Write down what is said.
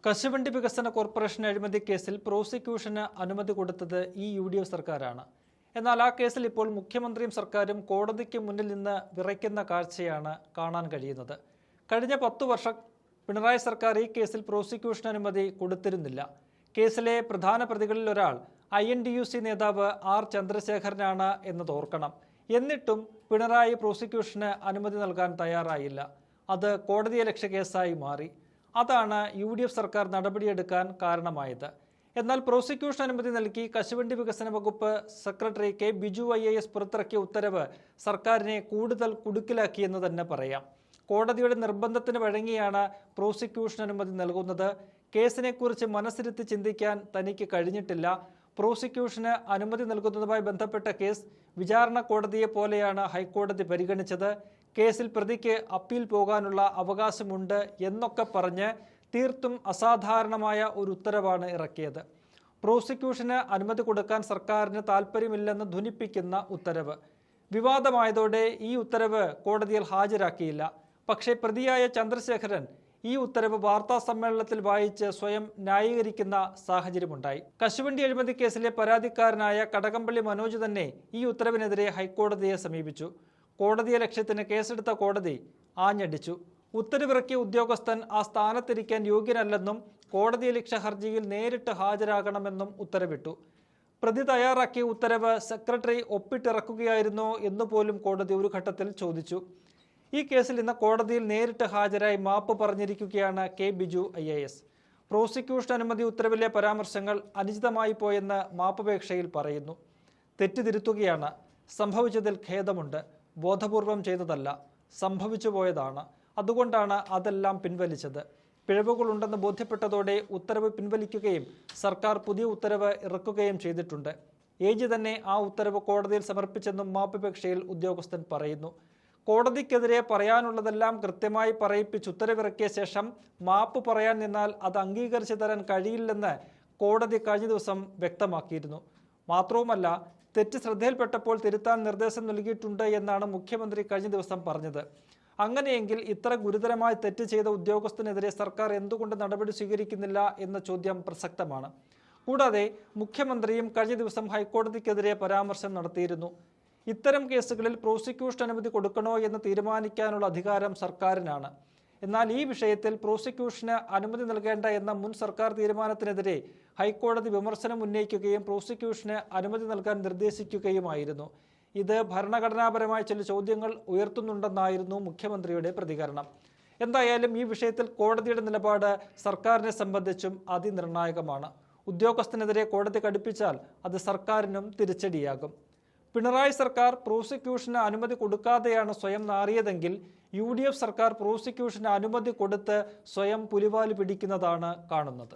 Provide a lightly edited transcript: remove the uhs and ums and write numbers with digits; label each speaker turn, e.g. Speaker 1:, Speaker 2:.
Speaker 1: കശുവണ്ടി വികസന കോർപ്പറേഷൻ അഴിമതി കേസിൽ പ്രോസിക്യൂഷന് അനുമതി കൊടുത്തത് ഈ UDF സർക്കാരാണ്. എന്നാൽ ആ കേസിൽ ഇപ്പോൾ മുഖ്യമന്ത്രിയും സർക്കാരും കോടതിക്ക് മുന്നിൽ നിന്ന് വിറയ്ക്കുന്ന കാഴ്ചയാണ് കാണാൻ കഴിയുന്നത്. കഴിഞ്ഞ 10 വർഷം പിണറായി സർക്കാർ ഈ കേസിൽ പ്രോസിക്യൂഷൻ അനുമതി കൊടുത്തിരുന്നില്ല. കേസിലെ പ്രധാന പ്രതികളിൽ ഒരാൾ INTUC നേതാവ് R ചന്ദ്രശേഖരനാണ് എന്നത് ഓർക്കണം. എന്നിട്ടും പിണറായി പ്രോസിക്യൂഷന് അനുമതി നൽകാൻ തയ്യാറായില്ല. അത് കോടതിയലക്ഷ്യ കേസായി മാറി. അതാണ് UDF സർക്കാർ നടപടിയെടുക്കാൻ കാരണമായത്. എന്നാൽ പ്രോസിക്യൂഷൻ അനുമതി നൽകി കശുവണ്ടി വികസന വകുപ്പ് സെക്രട്ടറി K. ബിജു IAS പുറത്തിറക്കിയ ഉത്തരവ് സർക്കാരിനെ കൂടുതൽ കുടുക്കിലാക്കിയെന്ന് തന്നെ പറയാം. കോടതിയുടെ നിർബന്ധത്തിന് വഴങ്ങിയാണ് പ്രോസിക്യൂഷൻ അനുമതി നൽകുന്നത്. കേസിനെക്കുറിച്ച് മനസ്സിരുത്തി ചിന്തിക്കാൻ തനിക്ക് കഴിഞ്ഞിട്ടില്ല. പ്രോസിക്യൂഷന് അനുമതി നൽകുന്നതുമായി ബന്ധപ്പെട്ട കേസ് വിചാരണ കോടതിയെ പോലെയാണ് ഹൈക്കോടതി പരിഗണിച്ചത്. കേസിൽ പ്രതിക്ക് അപ്പീൽ പോകാനുള്ള അവകാശമുണ്ട് എന്നൊക്കെ പറഞ്ഞ് തീർത്തും അസാധാരണമായ ഒരു ഉത്തരവാണ് ഇറക്കിയത്. പ്രോസിക്യൂഷന് അനുമതി കൊടുക്കാൻ സർക്കാരിന് താൽപ്പര്യമില്ലെന്ന് ധ്വനിപ്പിക്കുന്ന ഉത്തരവ്. വിവാദമായതോടെ ഈ ഉത്തരവ് കോടതിയിൽ ഹാജരാക്കിയില്ല. പക്ഷേ പ്രതിയായ ചന്ദ്രശേഖരൻ ഈ ഉത്തരവ് വാർത്താ സമ്മേളനത്തിൽ വായിച്ച് സ്വയം ന്യായീകരിക്കുന്ന സാഹചര്യമുണ്ടായി. കശുവണ്ടി അഴിമതി കേസിലെ പരാതിക്കാരനായ കടകംപള്ളി മനോജ് തന്നെ ഈ ഉത്തരവിനെതിരെ ഹൈക്കോടതിയെ സമീപിച്ചു. കോടതിയെ ലക്ഷ്യത്തിന് കേസെടുത്ത കോടതി ആഞ്ഞടിച്ചു. ഉത്തരവിറക്കിയ ഉദ്യോഗസ്ഥൻ ആ സ്ഥാനത്തിരിക്കാൻ യോഗ്യനല്ലെന്നും കോടതിയലക്ഷ്യ ഹർജിയിൽ നേരിട്ട് ഹാജരാകണമെന്നും ഉത്തരവിട്ടു. പ്രതി തയ്യാറാക്കിയ ഉത്തരവ് സെക്രട്ടറി ഒപ്പിട്ടിറക്കുകയായിരുന്നോ എന്നുപോലും കോടതി ഒരു ഘട്ടത്തിൽ ചോദിച്ചു. ഈ കേസിൽ ഇന്ന് കോടതിയിൽ നേരിട്ട് ഹാജരായി മാപ്പ് പറഞ്ഞിരിക്കുകയാണ് K. ബിജു IAS. പ്രോസിക്യൂഷൻ അനുമതി ഉത്തരവിലെ പരാമർശങ്ങൾ അനുചിതമായി പോയെന്ന് മാപ്പപേക്ഷയിൽ പറയുന്നു. തെറ്റുതിരുത്തുകയാണ്. സംഭവിച്ചതിൽ ഖേദമുണ്ട്. ബോധപൂർവം ചെയ്തതല്ല, സംഭവിച്ചു പോയതാണ്. അതുകൊണ്ടാണ് അതെല്ലാം പിൻവലിച്ചത്. പിഴവുകളുണ്ടെന്ന് ബോധ്യപ്പെട്ടതോടെ ഉത്തരവ് പിൻവലിക്കുകയും സർക്കാർ പുതിയ ഉത്തരവ് ഇറക്കുകയും ചെയ്തിട്ടുണ്ട്. AG തന്നെ ആ ഉത്തരവ് കോടതിയിൽ സമർപ്പിച്ചെന്നും മാപ്പപേക്ഷയിൽ ഉദ്യോഗസ്ഥൻ പറയുന്നു. കോടതിക്കെതിരെ പറയാനുള്ളതെല്ലാം കൃത്യമായി പറയിപ്പിച്ച് ഉത്തരവിറക്കിയ ശേഷം മാപ്പ് പറയാൻ നിന്നാൽ അത് അംഗീകരിച്ചു തരാൻ കഴിയില്ലെന്ന് കോടതി കഴിഞ്ഞ ദിവസം വ്യക്തമാക്കിയിരുന്നു. മാത്രവുമല്ല, തെറ്റ് ശ്രദ്ധയിൽപ്പെട്ടപ്പോൾ തിരുത്താൻ നിർദ്ദേശം നൽകിയിട്ടുണ്ട് എന്നാണ് മുഖ്യമന്ത്രി കഴിഞ്ഞ ദിവസം പറഞ്ഞത്. അങ്ങനെയെങ്കിൽ ഇത്ര ഗുരുതരമായി തെറ്റ് ചെയ്ത ഉദ്യോഗസ്ഥനെതിരെ സർക്കാർ എന്തുകൊണ്ട് നടപടി സ്വീകരിക്കുന്നില്ല എന്ന ചോദ്യം പ്രസക്തമാണ്. കൂടാതെ മുഖ്യമന്ത്രിയും കഴിഞ്ഞ ദിവസം ഹൈക്കോടതിക്കെതിരെ പരാമർശം നടത്തിയിരുന്നു. ഇത്തരം കേസുകളിൽ പ്രോസിക്യൂഷൻ അനുമതി കൊടുക്കണോ എന്ന് തീരുമാനിക്കാനുള്ള അധികാരം സർക്കാരിനാണ്. എന്നാൽ ഈ വിഷയത്തിൽ പ്രോസിക്യൂഷന് അനുമതി നൽകേണ്ട എന്ന മുൻ സർക്കാർ തീരുമാനത്തിനെതിരെ ഹൈക്കോടതി വിമർശനം ഉന്നയിക്കുകയും പ്രോസിക്യൂഷന് അനുമതി നൽകാൻ നിർദ്ദേശിക്കുകയുമായിരുന്നു. ഇത് ഭരണഘടനാപരമായ ചില ചോദ്യങ്ങൾ ഉയർത്തുന്നുണ്ടെന്നായിരുന്നു മുഖ്യമന്ത്രിയുടെ പ്രതികരണം. എന്തായാലും ഈ വിഷയത്തിൽ കോടതിയുടെ നിലപാട് സർക്കാരിനെ സംബന്ധിച്ചും അതിനിർണായകമാണ്. ഉദ്യോഗസ്ഥനെതിരെ കോടതി കടുപ്പിച്ചാൽ അത് സർക്കാരിനും തിരിച്ചടിയാകും. പിണറായി സർക്കാർ പ്രോസിക്യൂഷന് അനുമതി കൊടുക്കാതെയാണ് സ്വയം നാറിയതെങ്കിൽ UDF സർക്കാർ പ്രോസിക്യൂഷന് അനുമതി കൊടുത്ത് സ്വയം പുലിവാല് പിടിക്കുന്നതാണ് കാണുന്നത്.